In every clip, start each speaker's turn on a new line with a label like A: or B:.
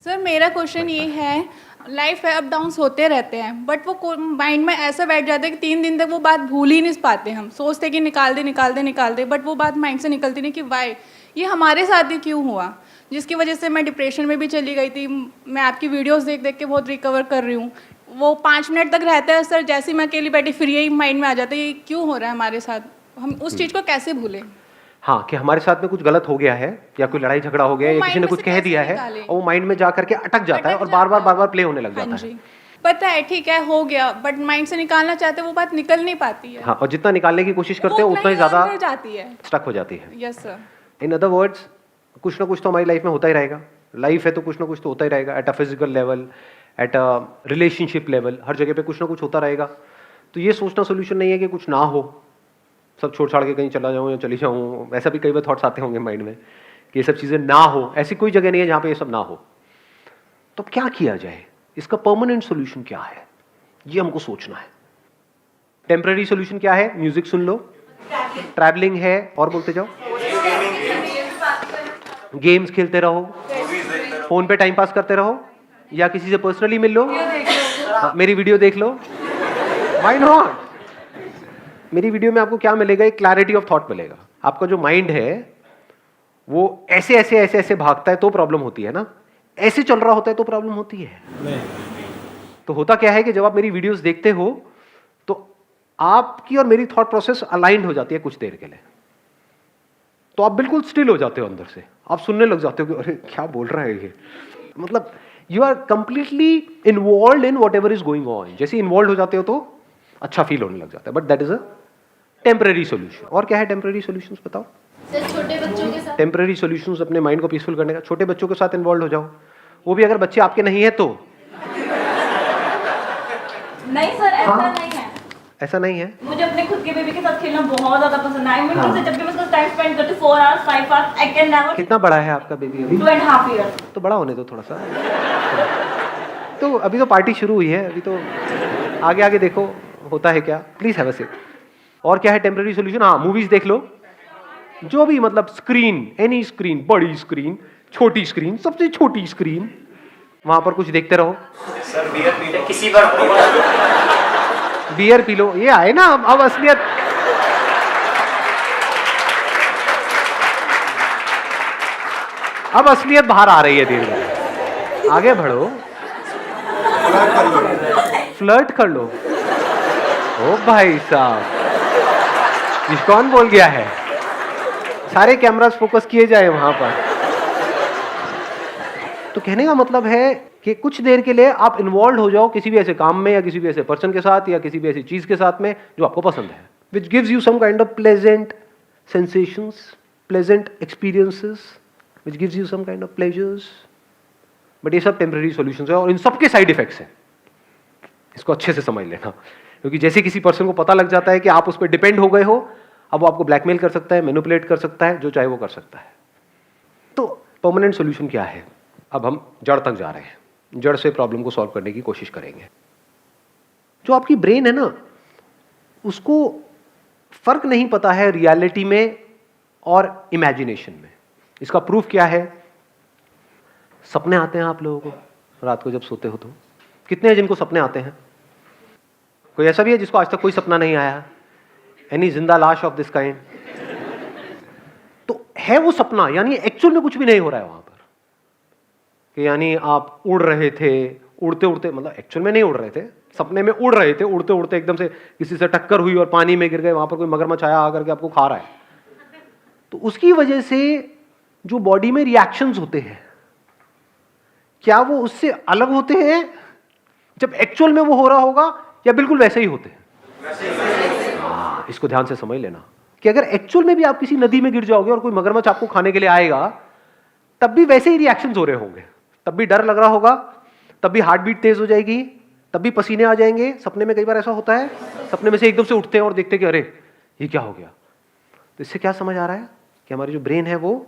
A: Sir मेरा question ये है, लाइफ है, अप डाउन्स होते रहते हैं, बट वो माइंड में ऐसा बैठ जाता है कि 3 दिन तक वो बात भूल ही नहीं पाते। हम सोचते कि निकाल दे, बट वो बात माइंड से निकलती नहीं कि वाई ये हमारे साथ ही क्यों हुआ, जिसकी वजह से मैं डिप्रेशन में भी चली गई थी। मैं आपकी वीडियोस देख देख के बहुत रिकवर कर रही हूँ। वो 5 मिनट तक रहता है सर, जैसे ही मैं अकेली बैठी फिर यही माइंड में आ जाता है ये क्यों हो रहा है हमारे साथ, हम उस चीज़ को कैसे भूलें।
B: हाँ, कि हमारे साथ में कुछ गलत हो गया है या कोई लड़ाई झगड़ा हो गया है या किसी ने कुछ कह दिया है और वो माइंड में जा करके अटक जाता है और बार बार प्ले होने लग जाता है।
A: पता है ठीक है हो गया, बट माइंड से निकालना चाहते वो बात निकल नहीं पाती है।
B: हाँ, और जितना निकालने की कोशिश करते हैं उतना ही ज्यादा
A: जाती है,
B: स्टक हो जाती है।
A: Yes sir.
B: In other words, कुछ ना कुछ तो हमारी लाइफ में होता ही रहेगा। लाइफ है तो कुछ ना कुछ तो होता ही रहेगा, at a physical level, at a relationship level, हर जगह पे कुछ ना कुछ होता रहेगा। तो ये सोचना सोल्यूशन नहीं है कि कुछ ना हो, सब छोड़ छाड़ के कहीं चला जाऊँ या चली जाऊँ। ऐसा भी कई बार थॉट्स आते होंगे माइंड में कि ये सब चीज़ें ना हो। ऐसी कोई जगह नहीं है जहाँ पे ये सब ना हो। तो क्या किया जाए, इसका परमानेंट सोल्यूशन क्या है, ये हमको सोचना है। टेम्पररी सोल्यूशन क्या है? म्यूजिक सुन लो, ट्रैवलिंग है, और बोलते जाओ, गेम्स खेलते रहो, फोन पे टाइम पास करते रहो, या किसी से पर्सनली मिल लो, मेरी वीडियो देख लो। Why not? मेरी वीडियो में आपको क्या मिलेगा? एक क्लैरिटी ऑफ थॉट मिलेगा। आपका जो माइंड है वो ऐसे ऐसे ऐसे ऐसे भागता है तो प्रॉब्लम होती है ना, ऐसे चल रहा होता है तो प्रॉब्लम होती है। तो होता क्या है कि जब आप मेरी वीडियोस देखते हो तो आपकी और मेरी थॉट प्रोसेस अलाइंड हो जाती है कुछ देर के लिए। तो आप बिल्कुल स्टिल हो जाते हो अंदर से, आप सुनने लग जाते हो कि अरे क्या बोल रहा है ये, मतलब you are completely involve in whatever is going on. जैसे इन्वॉल्व हो जाते हो तो अच्छा फील होने लग जाता है। But that is a temporary solution. और क्या है टेम्पररी सोल्यूशंस बताओ?
C: सर छोटे बच्चों के साथ
B: टेम्पररी सॉल्यूशंस अपने माइंड को पीसफुल करने का, छोटे बच्चों के साथ इन्वॉल्व हो जाओ, वो भी अगर बच्चे आपके नहीं है तो।
C: नहीं सर, ऐसा
B: हाँ।
C: नहीं है।
B: ऐसा नहीं है?
C: मुझे अपने खुद के बेबी के साथ खेलना बहुत ज्यादा पसंद है। हाँ। से जब भी मैं उसका टाइम स्पेंड करती हूँ 4 hours 5 hours, I can never.
B: कितना बड़ा है आपका बेबी अभी?
C: 2.5 ईयर्स।
B: तो बड़ा होने दो थोड़ा सा। तो अभी तो पार्टी शुरू हुई है, अभी तो आगे आगे देखो होता है क्या। Please have a sip. और क्या है टेम्पररी सॉल्यूशन? हाँ, मूवीज देख लो, जो भी, मतलब स्क्रीन, एनी स्क्रीन, बड़ी स्क्रीन, छोटी स्क्रीन, सबसे छोटी स्क्रीन, वहां पर कुछ देखते रहो।
D: सर बियर पी लो, किसी बार
B: बियर पी लो, ये आए ना अब असलियत। अब असलियत बाहर आ रही है धीरे धीरे। आगे बढ़ो, फ्लर्ट कर लो। ओ भाई साहब, कौन बोल गया है? सारे कैमरास फोकस किए जाए वहां पर। तो कहने का मतलब है कि कुछ देर के लिए आप इन्वॉल्व हो जाओ किसी भी ऐसे काम में या किसी भी ऐसे पर्सन के साथ या किसी भी ऐसी चीज के साथ में जो आपको पसंद है, which gives you some kind of pleasant sensations, pleasant experiences, which gives you some kind of pleasures. But ये सब टेम्पररी सॉल्यूशंस है और इन सबके साइड इफेक्ट्स हैं। इसको अच्छे से समझ लेना, क्योंकि जैसे किसी पर्सन को पता लग जाता है कि आप उस पर डिपेंड हो गए हो, अब वो आपको ब्लैकमेल कर सकता है, मैनिपुलेट कर सकता है, जो चाहे वो कर सकता है। तो परमानेंट सॉल्यूशन क्या है? अब हम जड़ तक जा रहे हैं, जड़ से प्रॉब्लम को सॉल्व करने की कोशिश करेंगे। जो आपकी ब्रेन है ना, उसको फर्क नहीं पता है रियलिटी में और इमेजिनेशन में। इसका प्रूफ क्या है? सपने आते हैं आप लोगों को रात को जब सोते हो तो? कितने हैं जिनको सपने आते हैं? कोई ऐसा भी है जिसको आज तक कोई सपना नहीं आया? एनी जिंदा लाश ऑफ दिस काइंड? तो है वो सपना, यानी एक्चुअल में कुछ भी नहीं हो रहा है वहां पर, कि यानी आप उड़ रहे थे, उड़ते उड़ते, मतलब एक्चुअल में नहीं उड़ रहे थे, सपने में उड़ रहे थे, उड़ते उड़ते एकदम से किसी से टक्कर हुई और पानी में गिर गए, वहां पर कोई मगरमच्छ आया आकर के आपको खा रहा है। तो उसकी वजह से जो बॉडी में रिएक्शंस होते हैं, क्या वो उससे अलग होते हैं जब एक्चुअल में वो हो रहा होगा, या बिल्कुल वैसे ही होते हैं? इसको ध्यान से समझ लेना कि अगर एक्चुअल में भी आप किसी नदी में गिर जाओगे और कोई मगरमच्छ आपको खाने के लिए आएगा, तब भी वैसे ही रिएक्शंस हो रहे होंगे, तब भी डर लग रहा होगा, तब भी हार्ट बीट तेज हो जाएगी, तब भी पसीने आ जाएंगे। सपने में कई बार ऐसा होता है, सपने में से एकदम से उठते हैं और देखते हैं कि अरे ये क्या हो गया। तो इससे क्या समझ आ रहा है कि हमारी जो ब्रेन है वो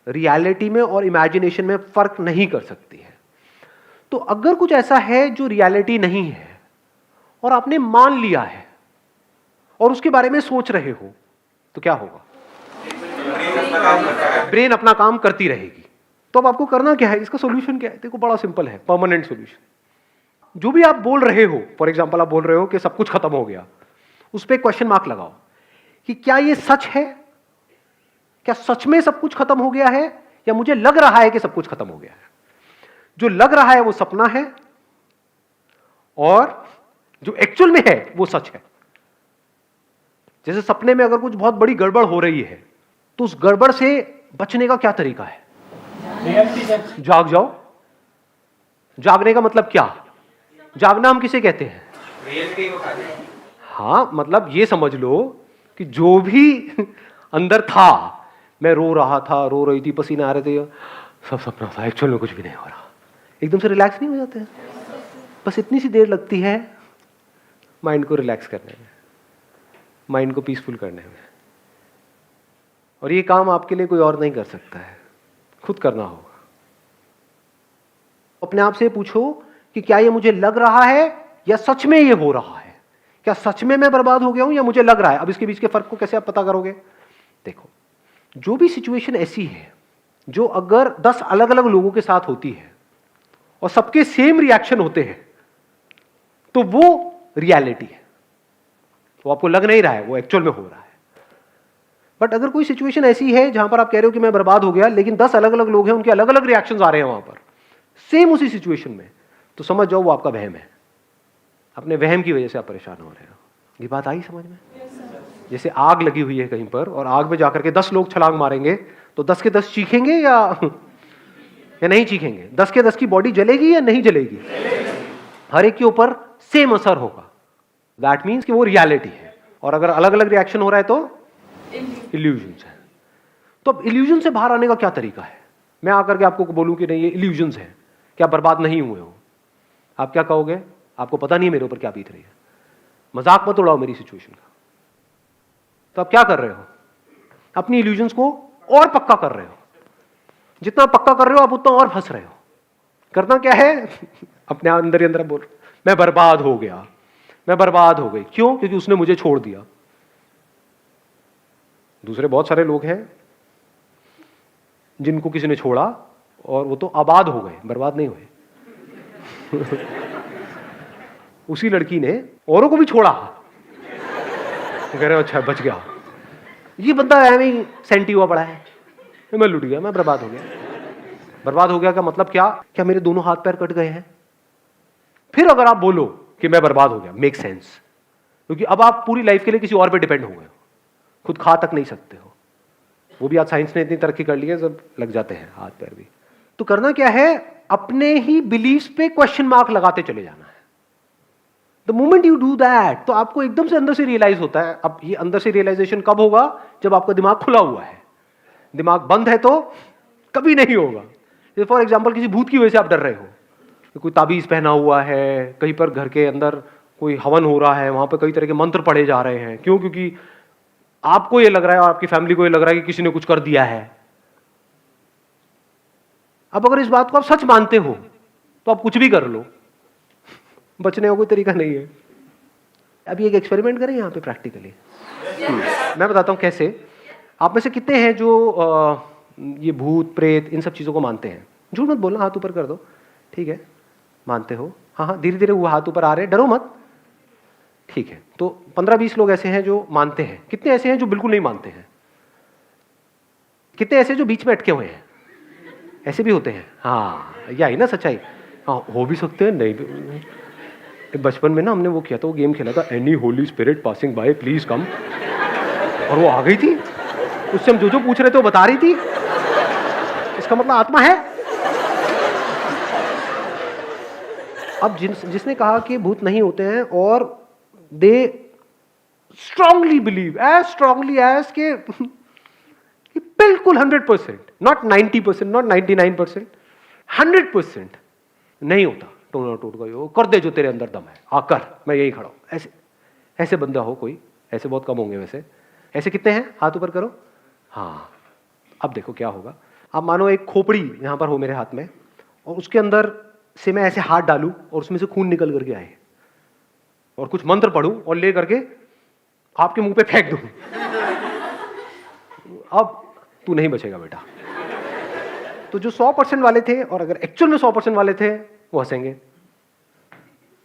B: रियलिटी में और इमेजिनेशन में फर्क नहीं कर सकती है। तो अगर कुछ ऐसा है जो रियलिटी नहीं है और आपने मान लिया है और उसके बारे में सोच रहे हो, तो क्या होगा? ब्रेन अपना काम करती रहेगी। तो अब आपको करना क्या है, इसका सोल्यूशन क्या है? देखो बड़ा सिंपल है, परमानेंट सोल्यूशन। जो भी आप बोल रहे हो, फॉर एग्जाम्पल आप बोल रहे हो कि सब कुछ खत्म हो गया, उस पर क्वेश्चन मार्क लगाओ कि क्या ये सच है? क्या सच में सब कुछ खत्म हो गया है, या मुझे लग रहा है कि सब कुछ खत्म हो गया है? जो लग रहा है वो सपना है, और जो एक्चुअल में है वो सच है। जैसे सपने में अगर कुछ बहुत बड़ी गड़बड़ हो रही है, तो उस गड़बड़ से बचने का क्या तरीका है? जाग जाओ। जागने का मतलब क्या? जागना हम किसे कहते हैं?
D: रियलिटी को खाते हैं।
B: हाँ, मतलब ये समझ लो कि जो भी अंदर था, मैं रो रहा था, रो रही थी, पसीने आ रहे थे, सब सपना था, एक्चुअल में कुछ भी नहीं हो रहा। एकदम से रिलैक्स नहीं हो जाते हैं? बस इतनी सी देर लगती है माइंड को रिलैक्स करने में, माइंड को पीसफुल करने में। और ये काम आपके लिए कोई और नहीं कर सकता है, खुद करना होगा। अपने आप से पूछो कि क्या ये मुझे लग रहा है या सच में ये हो रहा है? क्या सच में मैं बर्बाद हो गया हूं या मुझे लग रहा है? अब इसके बीच के फर्क को कैसे आप पता करोगे? देखो, जो भी सिचुएशन ऐसी है जो अगर 10 अलग अलग लोगों के साथ होती है और सबके सेम रिएक्शन होते हैं, तो वो रियलिटी है। वो आपको लग नहीं रहा है, वो एक्चुअल में हो रहा है। बट अगर कोई सिचुएशन ऐसी है जहां पर आप कह रहे हो कि मैं बर्बाद हो गया, लेकिन 10 अलग अलग लोग हैं, उनके अलग अलग रिएक्शंस आ रहे हैं वहां पर सेम उसी सिचुएशन में, तो समझ जाओ वो आपका वहम है। अपने वहम की वजह से आप परेशान हो रहे हो। ये बात आई समझ में? जैसे आग लगी हुई है कहीं पर, और आग में जाकर के 10 लोग छलांग मारेंगे, तो 10 के 10 चीखेंगे या नहीं चीखेंगे? 10 के 10 की बॉडी जलेगी या नहीं जलेगी? हर एक के ऊपर सेम असर होगा। दैट मीन्स कि वो रियलिटी है। और अगर अलग अलग रिएक्शन हो रहा है तो इल्यूजन्स है। तो अब इल्यूजन से बाहर आने का क्या तरीका है? मैं आकर के आपको बोलूं कि नहीं ये इल्यूजन्स है, क्या बर्बाद नहीं हुए हो, आप क्या कहोगे? आपको पता नहीं है मेरे ऊपर क्या बीत रही है, मजाक मत उड़ाओ मेरी सिचुएशन का। तो आप क्या कर रहे हो? अपनी इल्यूजन्स को और पक्का कर रहे हो। जितना पक्का कर रहे हो आप उतना और फंस रहे हो। करना क्या है? अपने अंदर ही अंदर बोल, मैं बर्बाद हो गया, मैं बर्बाद हो गई। क्यों? क्योंकि उसने मुझे छोड़ दिया। दूसरे बहुत सारे लोग हैं जिनको किसी ने छोड़ा और वो तो आबाद हो गए, बर्बाद नहीं हुए। उसी लड़की ने औरों को भी छोड़ा, कह रहे हो अच्छा बच गया। ये बंदा ऐਵੇਂ ही सेंटी हुआ पड़ा है, मैं लुट गया, मैं बर्बाद हो गया। बर्बाद हो गया का मतलब क्या? क्या मेरे दोनों हाथ पैर कट गए हैं? फिर अगर आप बोलो कि मैं बर्बाद हो गया, मेक सेंस, क्योंकि अब आप पूरी लाइफ के लिए किसी और पे डिपेंड हो गए हो, खुद खा तक नहीं सकते हो। वो भी आज साइंस ने इतनी तरक्की कर ली है, सब लग जाते हैं हाथ पैर भी। तो करना क्या है? अपने ही बिलीव्स पे क्वेश्चन मार्क लगाते चले जाना है। The moment you do that, तो आपको एकदम से अंदर से रियलाइज होता है। अब ये अंदर से रियलाइजेशन कब होगा? जब आपका दिमाग खुला हुआ है। दिमाग बंद है तो कभी नहीं होगा। जैसे फॉर एग्जाम्पल किसी भूत की वजह से आप डर रहे हो, कोई ताबीज पहना हुआ है, कहीं पर घर के अंदर कोई हवन हो रहा है, वहां पर कई तरह के मंत्र पढ़े जा रहे हैं। क्यों? क्योंकि आपको ये लग रहा है और आपकी फैमिली को ये लग रहा है कि किसी ने कुछ कर दिया है। अब अगर इस बात को आप सच मानते हो तो आप कुछ भी कर लो, बचने का कोई तरीका नहीं है। अभी एक एक्सपेरिमेंट करें यहाँ पे प्रैक्टिकली। मैं बताता हूँ कैसे। आप में से कितने हैं जो ये भूत प्रेत इन सब चीज़ों को मानते हैं? झूठ मत बोलना, हाथ ऊपर कर दो। ठीक है, मानते हो? हाँ हाँ, धीरे धीरे वो हाथ ऊपर आ रहे हैं, डरो मत। ठीक है, तो 15-20 लोग ऐसे हैं जो मानते हैं। कितने ऐसे हैं जो बिल्कुल नहीं मानते हैं? कितने ऐसे जो बीच में अटके हुए हैं? ऐसे भी होते हैं। हाँ, यही ना सच्चाई। हाँ, हो भी सकते हैं, नहीं भी। बचपन में ना हमने वो किया था, वो गेम खेला था, any Holi spirit passing by please come, और वो आ गई थी। उससे हम जो पूछ रहे थे वो बता रही थी। इसका मतलब आत्मा है। अब जिसने कहा कि भूत नहीं होते हैं, और they strongly believe, as strongly as के बिल्कुल 100%, नॉट 90%, नॉट 99%, 100% नहीं होता। टोना टूट गई हो, कर दे जो तेरे अंदर दम है, आकर मैं यही खड़ा हूं। ऐसे ऐसे बंदा हो कोई? ऐसे बहुत कम होंगे वैसे। ऐसे कितने हैं? हाथ ऊपर करो। हाँ, अब देखो क्या होगा। अब मानो एक खोपड़ी यहां पर हो मेरे हाथ में, और उसके अंदर से मैं ऐसे हाथ डालूं और उसमें से खून निकल करके आए, और कुछ मंत्र पढ़ूं और ले करके आपके मुंह पे फेंक दूं। अब तू नहीं बचेगा बेटा। तो जो 100% वाले थे और अगर एक्चुअल में 100% वाले थे वो हंसेंगे,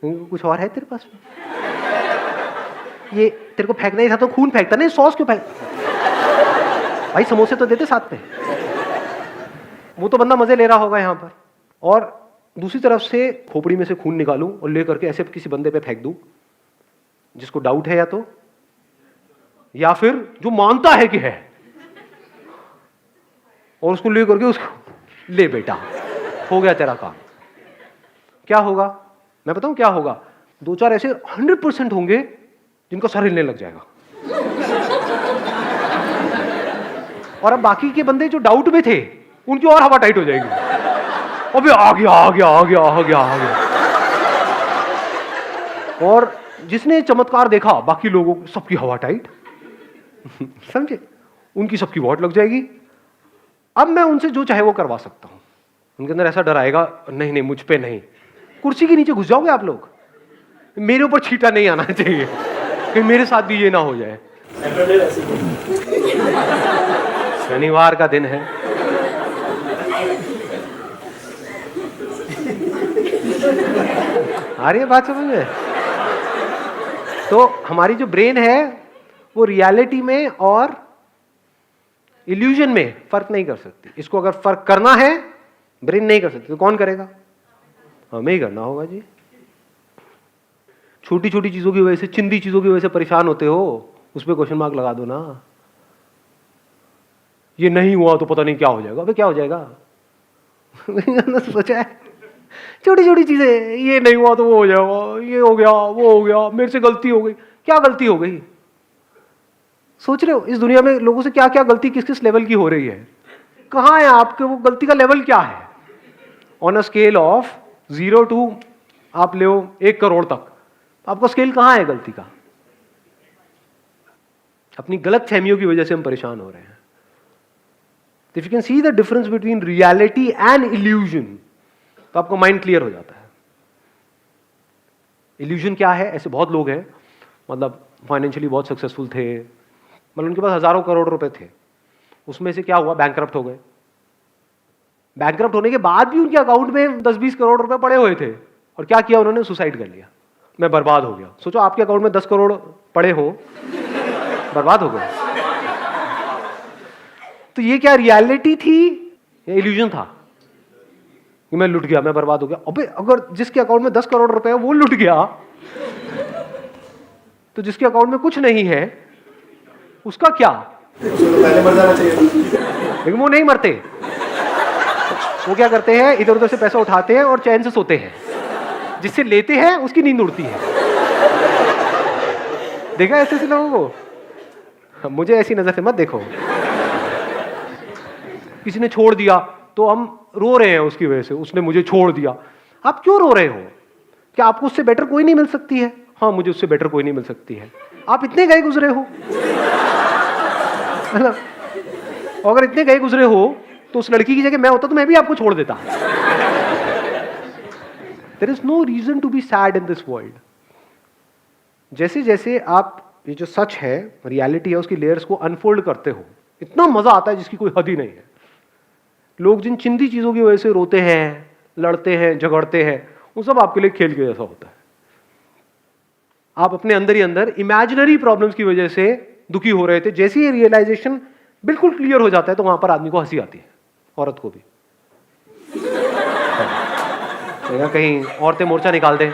B: कुछ और है तेरे पास में? ये तेरे को फेंकना ही था तो खून फेंकता, नहीं सॉस क्यों फेंक? भाई समोसे तो देते साथ में। वो तो बंदा मजे ले रहा होगा यहाँ पर, और दूसरी तरफ से खोपड़ी में से खून निकालूं और ले करके ऐसे किसी बंदे पे फेंक दूं जिसको डाउट है या फिर जो मानता है कि है, और उसको ले करके उसको ले बेटा हो गया तेरा काम। क्या होगा मैं बताऊं क्या होगा? 2-4 ऐसे 100% होंगे जिनका सर हिलने लग जाएगा, और अब बाकी के बंदे जो डाउट में थे उनकी और हवा टाइट हो जाएगी। अबे आ गया आ गया आ गया आ गया आ गया। और जिसने चमत्कार देखा बाकी लोगों सबकी हवा टाइट समझे, उनकी सबकी वॉट लग जाएगी। अब मैं उनसे जो चाहे वो करवा सकता हूं। उनके अंदर ऐसा डर आएगा, नहीं नहीं मुझ पे नहीं। कुर्सी के नीचे घुस जाओगे आप लोग, मेरे ऊपर छींटा नहीं आना चाहिए कि मेरे साथ भी ये ना हो जाए। शनिवार का दिन है, आ रही है बात समझ में? तो हमारी जो ब्रेन है वो रियलिटी में और इल्यूजन में फर्क नहीं कर सकती। इसको अगर फर्क करना है ब्रेन नहीं कर सकती तो कौन करेगा? हमें ही करना होगा जी। छोटी छोटी चीजों की वजह से, चिंदी चीजों की वजह से परेशान होते हो, उस पर क्वेश्चन मार्क लगा दो ना। ये नहीं हुआ तो पता नहीं क्या हो जाएगा। अबे क्या हो जाएगा? सोचा है छोटी छोटी चीजें, ये नहीं हुआ तो वो हो जाएगा, ये हो गया वो हो गया, मेरे से गलती हो गई। क्या गलती हो गई? सोच रहे हो इस दुनिया में लोगों से क्या क्या गलती किस किस लेवल की हो रही है? कहाँ है आपके वो गलती का लेवल क्या है? On a scale of 0 to आप ले 1 करोड़ तक, आपका स्केल कहाँ है गलती का? अपनी गलत फहमियों की वजह से हम परेशान हो रहे हैं। If you can see the difference between reality and illusion, तो आपका माइंड क्लियर हो जाता है। इल्यूजन क्या है? ऐसे बहुत लोग हैं, मतलब फाइनेंशियली बहुत सक्सेसफुल थे, मतलब उनके पास हजारों करोड़ रुपए थे, उसमें से क्या हुआ? बैंकरप्ट हो गए। बैंकरप्ट होने के बाद भी उनके अकाउंट में 10-20 करोड़ रुपए पड़े हुए थे, और क्या किया उन्होंने? सुसाइड कर लिया। मैं बर्बाद हो गया। सोचो आपके अकाउंट में 10 करोड़ पड़े हो, बर्बाद हो गए। तो ये क्या रियलिटी थी या इल्यूजन था कि मैं लुट गया, मैं बर्बाद हो गया? अबे अगर जिसके अकाउंट में 10 करोड़ रुपए है वो लुट गया, तो जिसके अकाउंट में कुछ नहीं है उसका क्या?
E: पहले मर जाना चाहिए।
B: लेकिन वो नहीं मरते। वो क्या करते हैं? इधर उधर से पैसा उठाते हैं और चैन से सोते हैं। जिससे लेते हैं उसकी नींद उड़ती है। देखा ऐसे ऐसे लोगों को? मुझे ऐसी नजर से मत देखो। किसी ने छोड़ दिया तो हम रो रहे हैं उसकी वजह से, उसने मुझे छोड़ दिया। आप क्यों रो रहे हो? क्या आपको उससे बेटर कोई नहीं मिल सकती है? हाँ, मुझे उससे बेटर कोई नहीं मिल सकती है। आप इतने गए गुजरे हो, अगर इतने गए गुजरे हो तो उस लड़की की जगह मैं होता तो मैं भी आपको छोड़ देता। There is no reason to be sad in this world. जैसे जैसे आप ये जो सच है, रियलिटी है, उसकी लेयर्स को अनफोल्ड करते हो, इतना मजा आता है जिसकी कोई हद ही नहीं है। लोग जिन चिंदी चीजों की वजह से रोते हैं, लड़ते हैं, झगड़ते हैं, वो सब आपके लिए खेल के जैसा होता है। आप अपने अंदर ही अंदर इमेजिनरी प्रॉब्लम्स की वजह से दुखी हो रहे थे। जैसे ही रियलाइजेशन बिल्कुल क्लियर हो जाता है तो वहां पर आदमी को हंसी आती है, औरत को भी। कहीं औरतें मोर्चा निकाल दें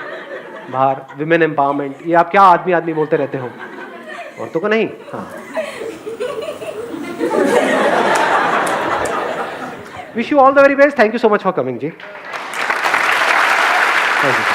B: बाहर, विमेन एम्पावरमेंट, ये आप क्या आदमी आदमी बोलते रहते हो, औरतों को नहीं। हाँ, wish you all the very best. Thank you so much for coming जी। Thank you.